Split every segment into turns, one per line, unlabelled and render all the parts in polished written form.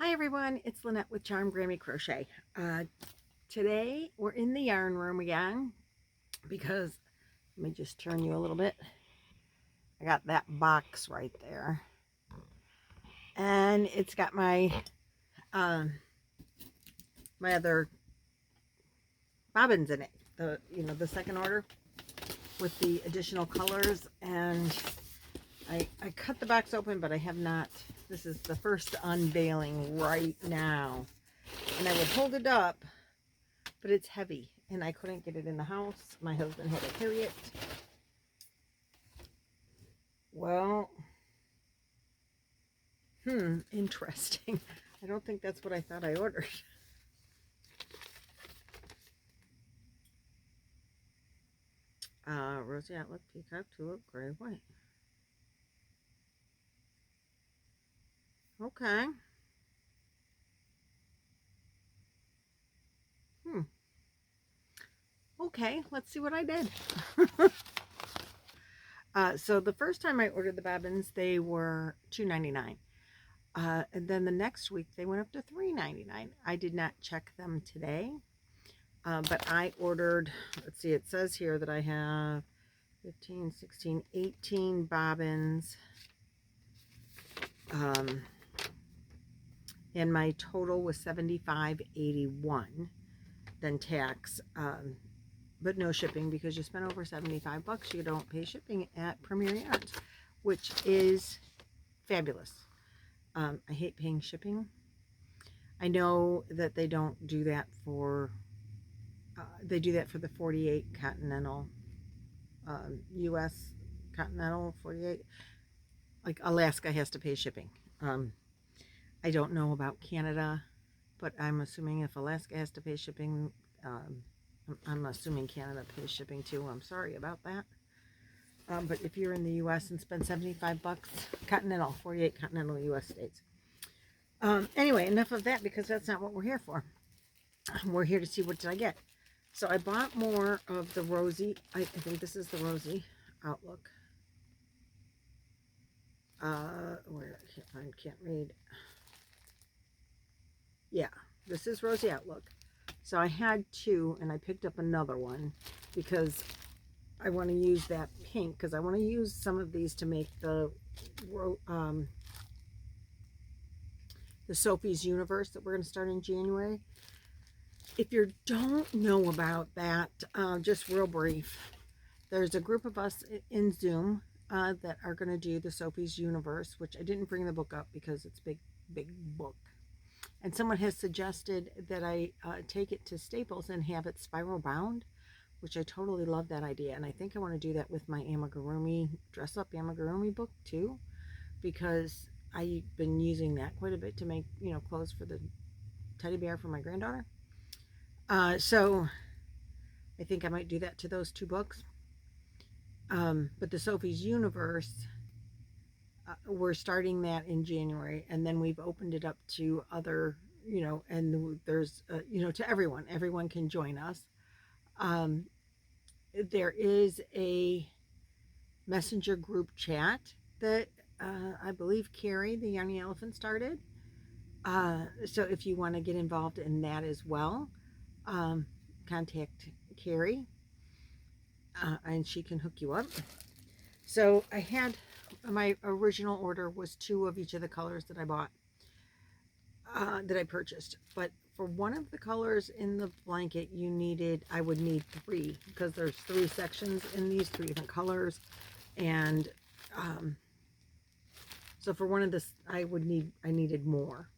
Hi everyone, it's Lynette with Charmed Grammy Crochet. Today we're in the yarn room again because, let me just turn you a little bit. I got that box right there. And it's got my my other bobbins in it. The second order with the additional colors. And I cut the box open, but I have not. This is the first unveiling right now. And I would hold it up, but it's heavy and I couldn't get it in the house. My husband had to carry it. Well, interesting. I don't think that's what I thought I ordered. Rosy Outlook, Peacock, Tulip, Gray, White. Okay. Okay, let's see what I did. So the first time I ordered the bobbins, they were $2.99. And then the next week they went up to $3.99. I did not check them today, but I ordered, let's see, it says here that I have 15, 16, 18 bobbins. And my total was $75.81, then tax, but no shipping, because you spend over $75, you don't pay shipping at Premier Yarns, which is fabulous. I hate paying shipping. I know that they don't do that for, they do that for the 48 continental, U.S. continental 48. Like Alaska has to pay shipping. I don't know about Canada, but I'm assuming if Alaska has to pay shipping, I'm assuming Canada pays shipping too. I'm sorry about that. But if you're in the U.S. and spend $75, continental, 48 continental U.S. states. Anyway, enough of that, because that's not what we're here for. We're here to see what did I get. So I bought more of the Rosy. I think this is the Rosy Outlook. Where I can't read. Yeah, this is Rosy Outlook. So I had two, and I picked up another one because I want to use that pink, because I want to use some of these to make the Sophie's Universe that we're going to start in January. If you don't know about that, just real brief, there's a group of us in Zoom that are going to do the Sophie's Universe, which I didn't bring the book up because it's a big book. And someone has suggested that I take it to Staples and have it spiral bound, which I totally love that idea. And I think I want to do that with my amigurumi, dress up amigurumi book too, because I've been using that quite a bit to make, clothes for the teddy bear for my granddaughter. So I think I might do that to those two books. But the Sophie's Universe, we're starting that in January, and then we've opened it up to other, and there's, to everyone. Everyone can join us. There is a messenger group chat that I believe Carrie, the Yarny Elephant, started. So if you want to get involved in that as well, contact Carrie, and she can hook you up. So I had, my original order was 2 of each of the colors that I bought, that I purchased. But for one of the colors in the blanket, I would need 3, because there's 3 sections in these 3 different colors. And so for one of this, I needed more.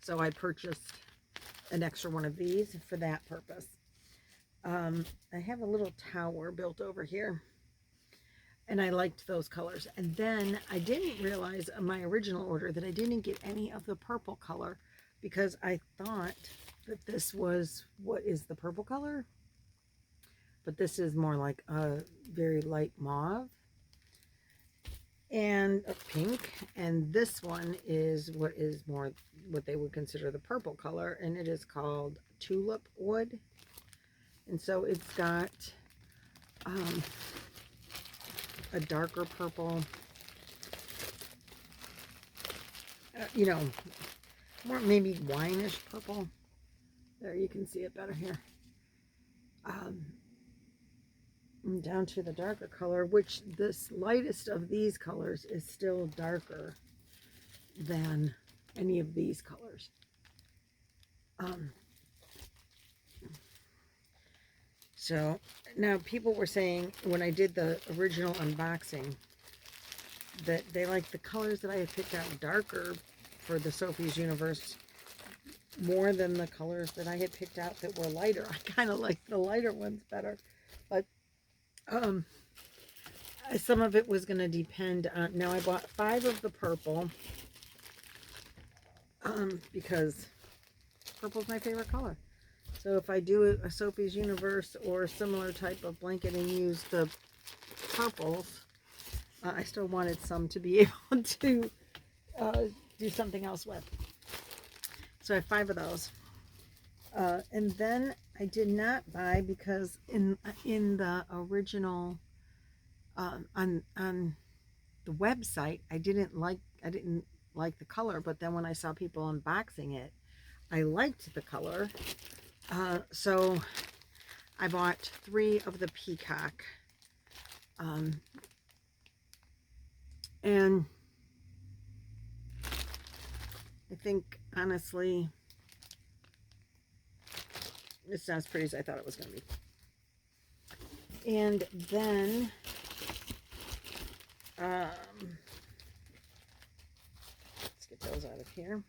So I purchased an extra one of these for that purpose. I have a little tower built over here, and I liked those colors. And then I didn't realize on my original order that I didn't get any of the purple color, because I thought that this was, what is the purple color? But this is more like a very light mauve and a pink, and this one is what they would consider the purple color, and it is called Tulip Wood. And so it's got a darker purple, more maybe wineish purple. There, you can see it better here. Down to the darker color, which this lightest of these colors is still darker than any of these colors. So now people were saying when I did the original unboxing that they liked the colors that I had picked out darker for the Sophie's Universe more than the colors that I had picked out that were lighter. I kind of like the lighter ones better, but some of it was going to depend on, now I bought 5 of the purple because purple's my favorite color. So if I do a Sophie's Universe or a similar type of blanket and use the purples, I still wanted some to be able to do something else with. So I have 5 of those. And then I did not buy, because in the original on the website I didn't like the color, but then when I saw people unboxing it, I liked the color. So I bought 3 of the peacock. And I think, honestly, it's not as pretty as I thought it was going to be. And then, let's get those out of here.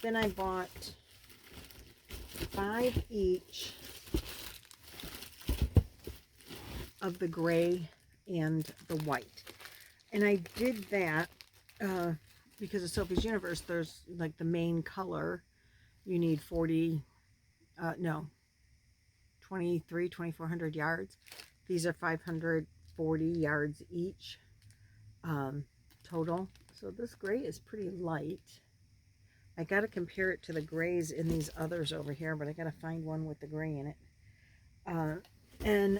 Then I bought 5 each of the gray and the white. And I did that because of Sophie's Universe, there's like the main color. You need 2,400 yards. These are 540 yards each total. So this gray is pretty light. I got to compare it to the grays in these others over here, but I got to find one with the gray in it. And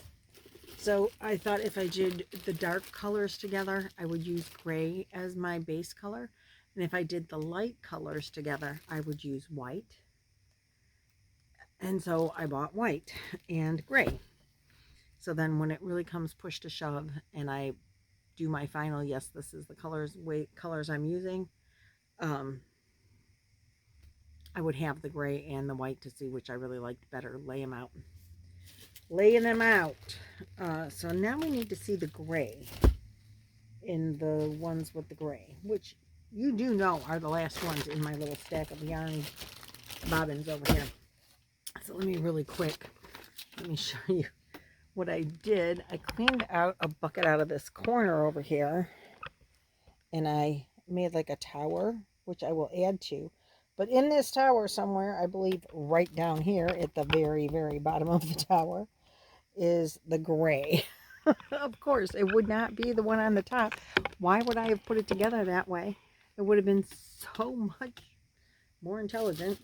so I thought if I did the dark colors together, I would use gray as my base color. And if I did the light colors together, I would use white. And so I bought white and gray. So then when it really comes push to shove and I do my final, yes, this is the colors I'm using, I would have the gray and the white to see which I really liked better. Lay them out. Laying them out. So now we need to see the gray in the ones with the gray, which you do know are the last ones in my little stack of yarn bobbins over here. So let me really quick, let me show you what I did. I cleaned out a bucket out of this corner over here, and I made like a tower, which I will add to. But in this tower somewhere, I believe right down here at the very, very bottom of the tower, is the gray. Of course, it would not be the one on the top. Why would I have put it together that way? It would have been so much more intelligent.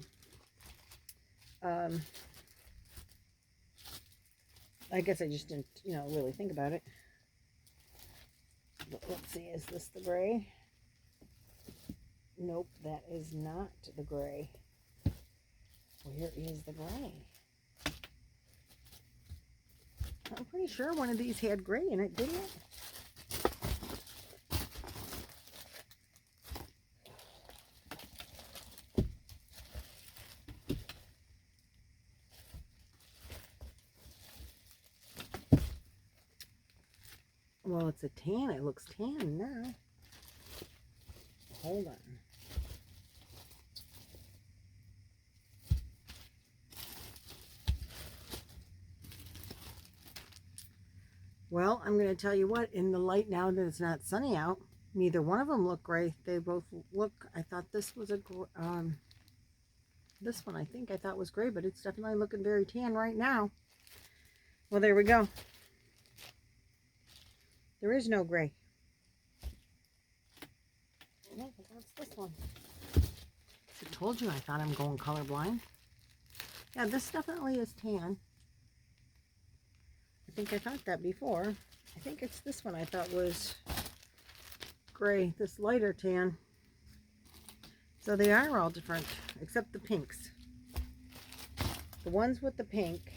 I guess I just didn't, really think about it. But let's see, is this the gray? Nope, that is not the gray. Where is the gray? I'm pretty sure one of these had gray in it, didn't it? Well, it's a tan. It looks tan now. Hold on. Well, I'm going to tell you what, in the light now that it's not sunny out, neither one of them look gray. They both look, I thought this was this one I think I thought was gray, but it's definitely looking very tan right now. Well, there we go. There is no gray. No, that's this one. I told you I thought I'm going colorblind. Yeah, this definitely is tan. I think I thought that before. I think it's this one I thought was gray, this lighter tan. So they are all different, except the pinks. The ones with the pink.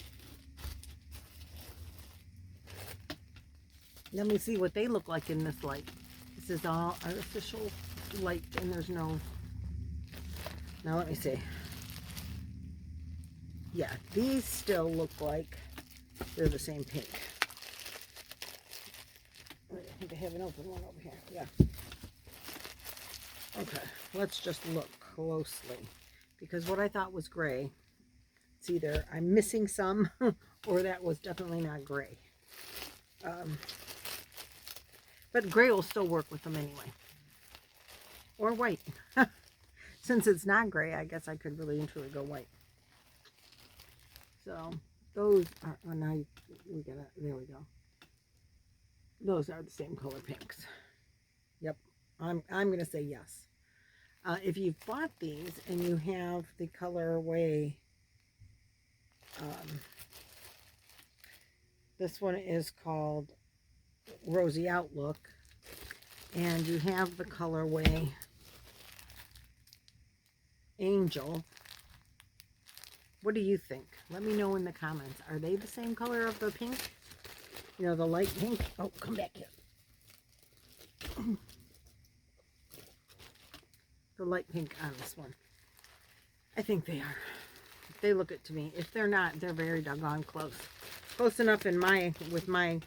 Let me see what they look like in this light. This is all artificial light, and there's no... Now let me see. Yeah, these still look like they're the same pink. I think I have an open one over here. Yeah. Okay, let's just look closely. Because what I thought was gray, it's either I'm missing some or that was definitely not gray. But gray will still work with them anyway. Or white. Since it's not gray, I guess I could really and truly go white. So those are, oh, now we got it. There we go. Those are the same color pinks. Yep, I'm going to say yes. If you've bought these and you have the colorway, this one is called Rosy Outlook, and you have the colorway Angel. What do you think? Let me know in the comments. Are they the same color of the pink? You know, the light pink? Oh, come back here. The light pink on this one. I think they are. They look it to me. If they're not, they're very doggone close. Close enough in with my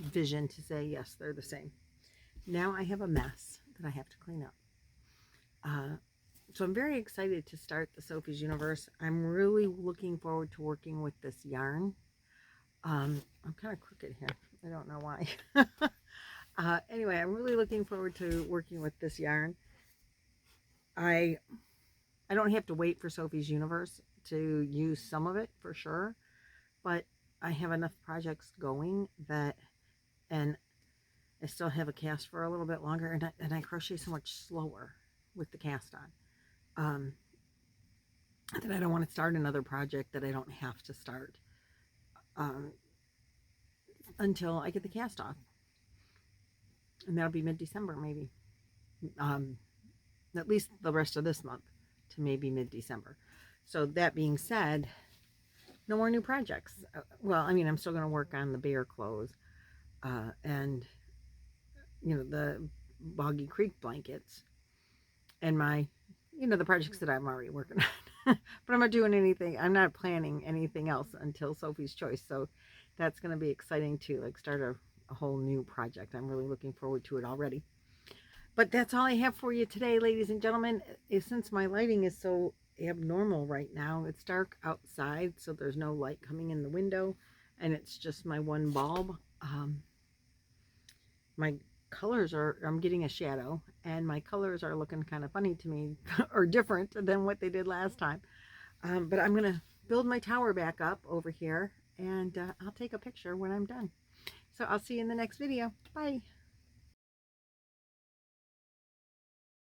vision to say, yes, they're the same. Now I have a mess that I have to clean up. So I'm very excited to start the Sophie's Universe. I'm really looking forward to working with this yarn. I'm kind of crooked here. I don't know why. Anyway, I'm really looking forward to working with this yarn. I don't have to wait for Sophie's Universe to use some of it for sure, but I have enough projects going that, and I still have a cast for a little bit longer, and I crochet so much slower with the cast on. That I don't want to start another project that I don't have to start until I get the cast off. And that'll be mid-December, maybe. At least the rest of this month to maybe mid-December. So that being said, no more new projects. Well, I mean, I'm still going to work on the bear clothes and, you know, the Boggy Creek blankets and my, you know, the projects that I'm already working on. But I'm not doing anything. I'm not planning anything else until Sophie's Choice. So that's going to be exciting to like start a whole new project. I'm really looking forward to it already. But that's all I have for you today, ladies and gentlemen. Since my lighting is so abnormal right now, it's dark outside, so there's no light coming in the window, and it's just my one bulb. My colors are, I'm getting a shadow, and my colors are looking kind of funny to me, or different than what they did last time. But I'm going to build my tower back up over here, and I'll take a picture when I'm done. So I'll see you in the next video. Bye.